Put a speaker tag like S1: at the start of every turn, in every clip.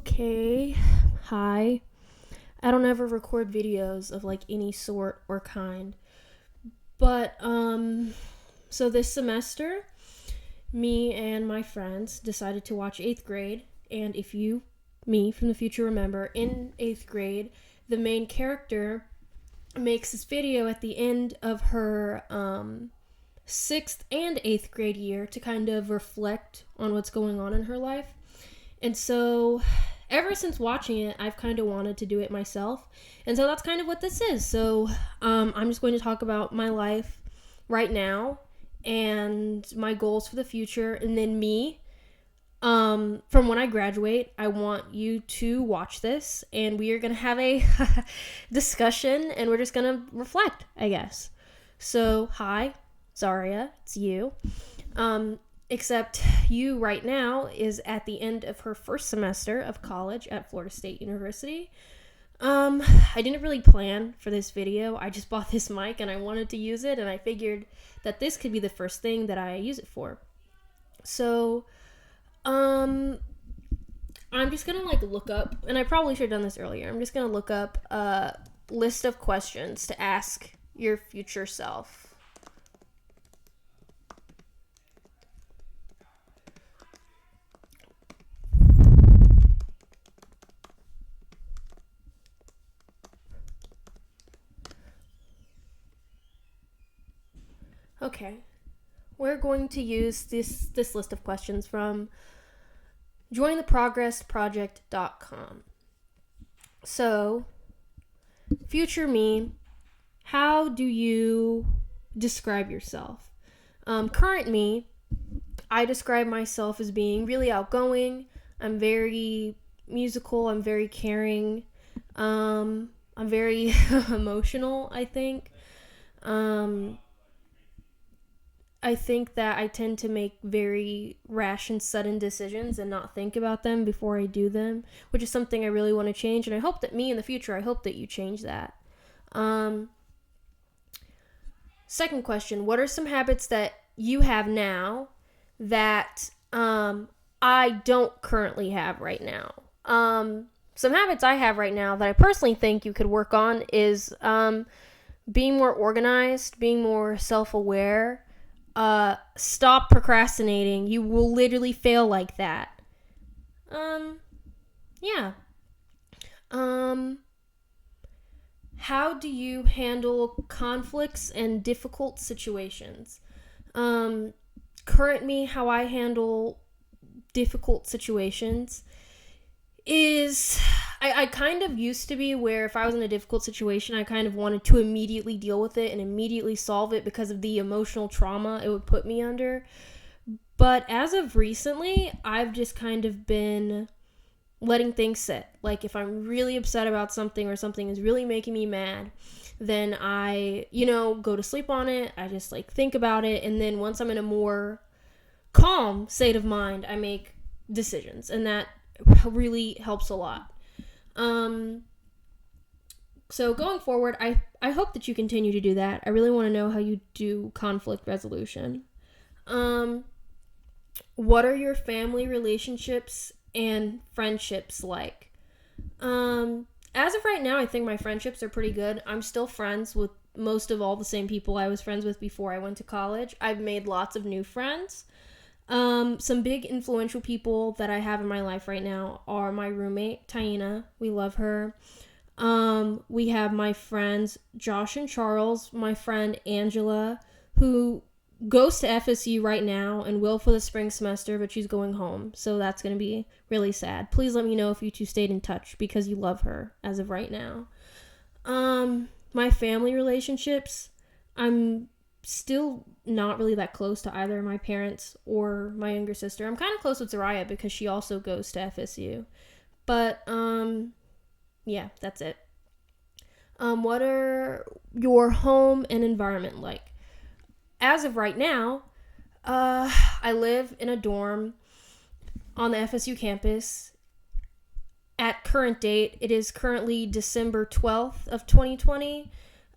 S1: Okay, hi. I don't ever record videos of like any sort or kind. But so this semester me and my friends decided to watch 8th grade, and if you me from the future remember, in 8th grade, the main character makes this video at the end of her 6th and 8th grade year to kind of reflect on what's going on in her life. And so, ever since watching it, I've kind of wanted to do it myself. And so, that's kind of what this is. So, I'm just going to talk about my life right now and my goals for the future. And then, me, from when I graduate, I want you to watch this. And we are going to have a discussion and we're just going to reflect, I guess. So, hi, Zaria, it's you. Except you right now is at the end of her first semester of college at Florida State University. I didn't really plan for this video. I just bought this mic and I wanted to use it, and I figured that this could be the first thing that I use it for. So, I'm just gonna look up, and I probably should have done this earlier. I'm just gonna look up a list of questions to ask your future self. Okay, we're going to use this list of questions from jointheprogressproject.com. So, future me, how do you describe yourself? Current me, I describe myself as being really outgoing. I'm very musical. I'm very caring. I'm very emotional, I think. I think that I tend to make very rash and sudden decisions and not think about them before I do them, which is something I really want to change. And I hope that me in the future, I hope that you change that. Second question, what are some habits that you have now that I don't currently have right now? Some habits I have right now that I personally think you could work on is being more organized, being more self-aware. Stop procrastinating. You will literally fail like that. Yeah. How do you handle conflicts and difficult situations? Current me, how I handle difficult situations is I kind of used to be where if I was in a difficult situation, I kind of wanted to immediately deal with it and immediately solve it because of the emotional trauma it would put me under. But as of recently, I've just kind of been letting things sit. Like if I'm really upset about something or something is really making me mad, then I, go to sleep on it. I just think about it. And then once I'm in a more calm state of mind, I make decisions. And that really helps a lot. So going forward, I hope that you continue to do that. I really want to know how you do conflict resolution. What are your family relationships and friendships like? As of right now, I think my friendships are pretty good. I'm still friends with most of all the same people I was friends with before I went to college. I've made lots of new friends. Some big influential people that I have in my life right now are my roommate, Taina. We love her. We have my friends, Josh and Charles, my friend, Angela, who goes to FSU right now and will for the spring semester, but she's going home. So that's going to be really sad. Please let me know if you two stayed in touch because you love her as of right now. My family relationships, I'm still not really that close to either my parents or my younger sister. I'm kind of close with Zaria because she also goes to FSU. But, yeah, that's it. What are your home and environment like? As of right now, I live in a dorm on the FSU campus. At current date, it is currently December 12th of 2020.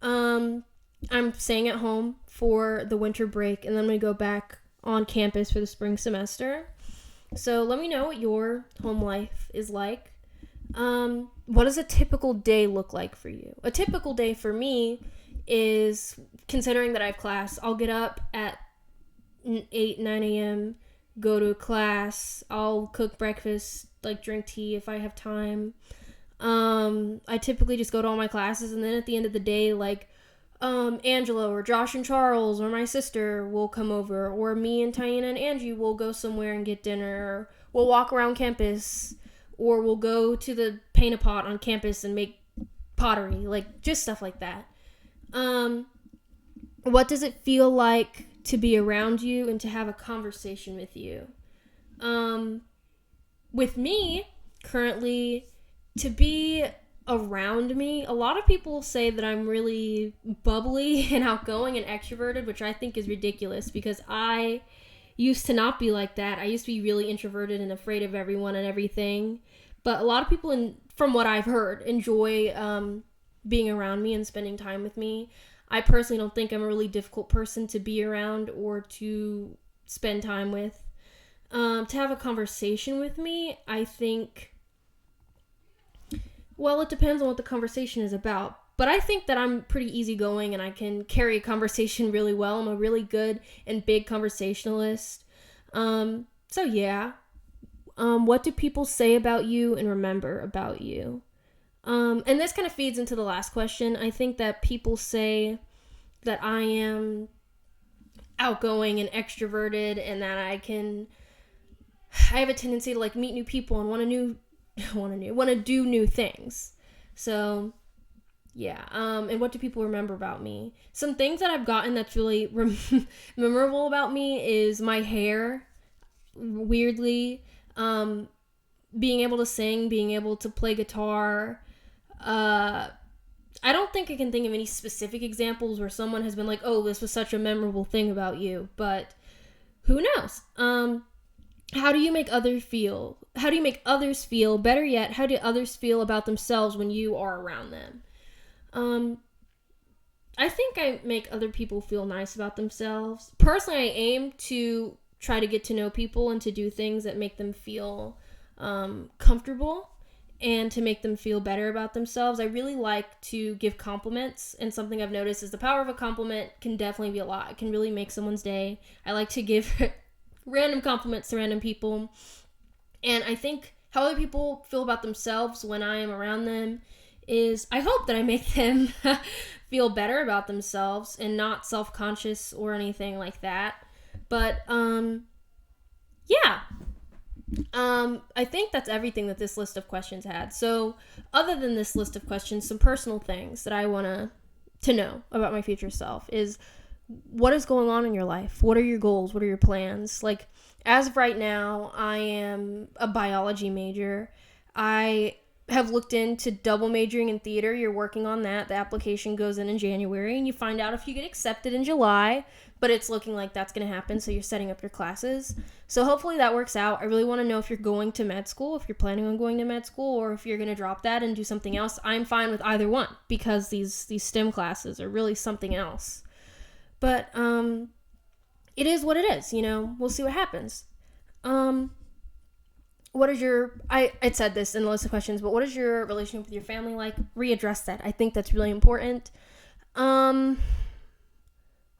S1: I'm staying at home for the winter break, and then I'm going to go back on campus for the spring semester. So let me know what your home life is like. What does a typical day look like for you? A typical day for me is, considering that I have class, I'll get up at 8, 9 a.m., go to class, I'll cook breakfast, like drink tea if I have time. I typically just go to all my classes, and then at the end of the day, like, Angela or Josh and Charles or my sister will come over, or me and Taina and Angie will go somewhere and get dinner, or we'll walk around campus, or we'll go to the paint-a-pot on campus and make pottery, like, just stuff like that. What does it feel like to be around you and to have a conversation with you? With me, currently, to be around me, a lot of people say that I'm really bubbly and outgoing and extroverted, which I think is ridiculous, because I used to not be like that. I used to be really introverted and afraid of everyone and everything. But a lot of people, from what I've heard, enjoy being around me and spending time with me. I personally don't think I'm a really difficult person to be around or to spend time with. To have a conversation with me, I think, well, it depends on what the conversation is about. But I think that I'm pretty easygoing and I can carry a conversation really well. I'm a really good and big conversationalist. So yeah. What do people say about you and remember about you? And this kind of feeds into the last question. I think that people say that I am outgoing and extroverted, and that I have a tendency to like meet new people and want to do new things. So yeah. And what do people remember about me? Some things that I've gotten that's really memorable about me is my hair. Weirdly, being able to sing, being able to play guitar. I don't think I can think of any specific examples where someone has been like, oh, this was such a memorable thing about you, but who knows? How do you make others feel? How do you make others feel? Better yet, how do others feel about themselves when you are around them? I think I make other people feel nice about themselves. Personally, I aim to try to get to know people and to do things that make them feel comfortable and to make them feel better about themselves. I really like to give compliments, and something I've noticed is the power of a compliment can definitely be a lot. It can really make someone's day. I like to give random compliments to random people, and I think how other people feel about themselves when I am around them is, I hope that I make them feel better about themselves and not self-conscious or anything like that. But yeah. I think that's everything that this list of questions had. So other than this list of questions, some personal things that I want to know about my future self is, what is going on in your life? What are your goals? What are your plans? Like, as of right now, I am a biology major. I have looked into double majoring in theater. You're working on that. The application goes in January, and you find out if you get accepted in July, but it's looking like that's going to happen, so you're setting up your classes. So hopefully that works out. I really want to know if you're going to med school, if you're planning on going to med school, or if you're going to drop that and do something else. I'm fine with either one, because these STEM classes are really something else. But it is what it is, we'll see what happens. What is your, I said this in the list of questions, but what is your relationship with your family like? Readdress that. I think that's really important.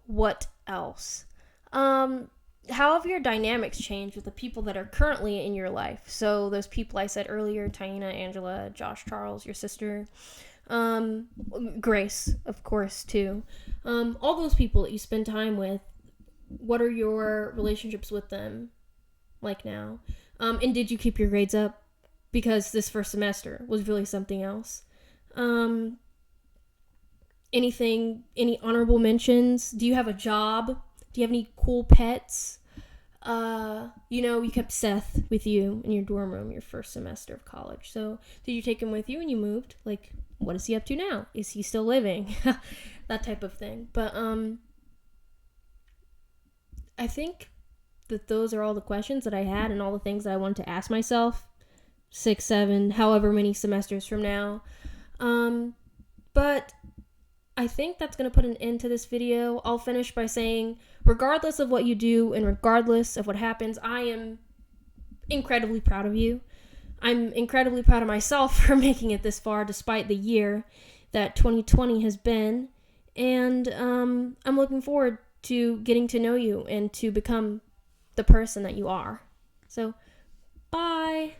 S1: What else? How have your dynamics changed with the people that are currently in your life? So those people I said earlier, Taina, Angela, Josh, Charles, your sister, Grace, of course, too. All those people that you spend time with, what are your relationships with them like now? And did you keep your grades up? Because this first semester was really something else. Any honorable mentions? Do you have a job? Do you have any cool pets? You kept Seth with you in your dorm room your first semester of college. So did you take him with you when you moved? Like, what is he up to now? Is he still living? That type of thing. But I think that those are all the questions that I had and all the things that I wanted to ask myself 6, 7, however many semesters from now. But I think that's going to put an end to this video. I'll finish by saying, regardless of what you do and regardless of what happens, I am incredibly proud of you. I'm incredibly proud of myself for making it this far despite the year that 2020 has been. And I'm looking forward to getting to know you and to become the person that you are. So, bye.